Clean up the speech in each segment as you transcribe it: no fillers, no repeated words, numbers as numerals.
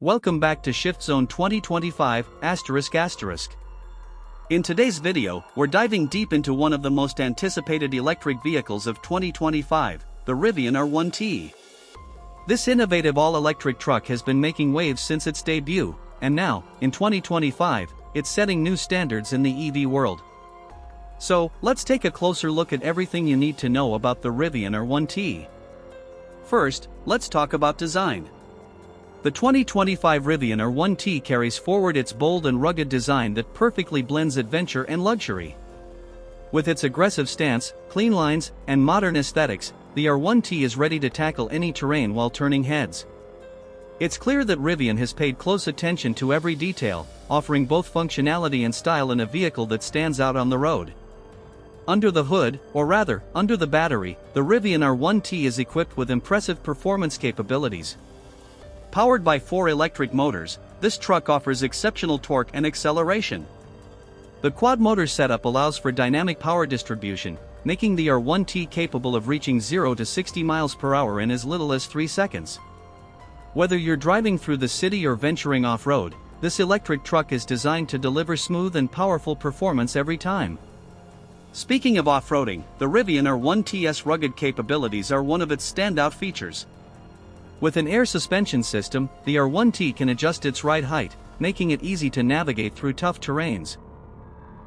Welcome back to Shift Zone 2025 ***. In today's video, we're diving deep into one of the most anticipated electric vehicles of 2025, the Rivian R1T. This innovative all-electric truck has been making waves since its debut, and now, in 2025, it's setting new standards in the EV world. So, let's take a closer look at everything you need to know about the Rivian R1T. First, let's talk about design. The 2025 Rivian R1T carries forward its bold and rugged design that perfectly blends adventure and luxury. With its aggressive stance, clean lines, and modern aesthetics, the R1T is ready to tackle any terrain while turning heads. It's clear that Rivian has paid close attention to every detail, offering both functionality and style in a vehicle that stands out on the road. Under the hood, or rather, under the battery, the Rivian R1T is equipped with impressive performance capabilities. Powered by 4 electric motors, this truck offers exceptional torque and acceleration. The quad-motor setup allows for dynamic power distribution, making the R1T capable of reaching 0 to 60 miles per hour in as little as 3 seconds. Whether you're driving through the city or venturing off-road, this electric truck is designed to deliver smooth and powerful performance every time. Speaking of off-roading, the Rivian R1T's rugged capabilities are one of its standout features. With an air suspension system, the R1T can adjust its ride height, making it easy to navigate through tough terrains.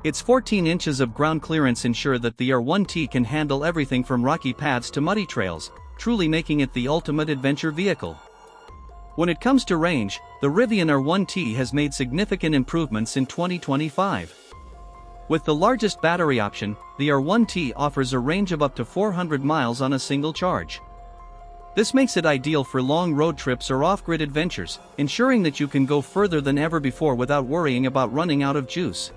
Its 14 inches of ground clearance ensure that the R1T can handle everything from rocky paths to muddy trails, truly making it the ultimate adventure vehicle. When it comes to range, the Rivian R1T has made significant improvements in 2025. With the largest battery option, the R1T offers a range of up to 400 miles on a single charge. This makes it ideal for long road trips or off-grid adventures, ensuring that you can go further than ever before without worrying about running out of juice.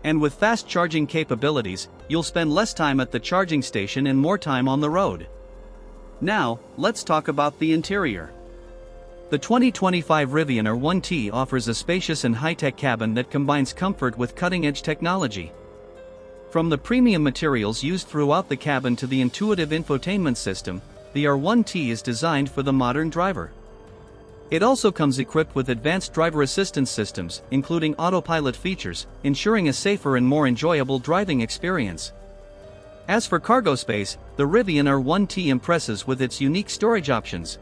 And with fast charging capabilities, you'll spend less time at the charging station and more time on the road. Now, let's talk about the interior. The 2025 Rivian R1T offers a spacious and high-tech cabin that combines comfort with cutting-edge technology. From the premium materials used throughout the cabin to the intuitive infotainment system, the R1T is designed for the modern driver. It also comes equipped with advanced driver assistance systems, including autopilot features, ensuring a safer and more enjoyable driving experience. As for cargo space, the Rivian R1T impresses with its unique storage options.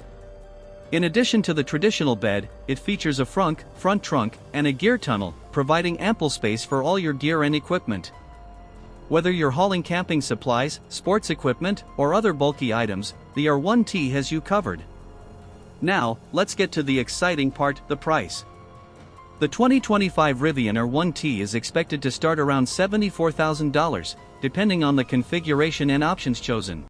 In addition to the traditional bed, it features a front trunk, and a gear tunnel, providing ample space for all your gear and equipment. Whether you're hauling camping supplies, sports equipment, or other bulky items, the R1T has you covered. Now, let's get to the exciting part, the price. The 2025 Rivian R1T is expected to start around $74,000, depending on the configuration and options chosen.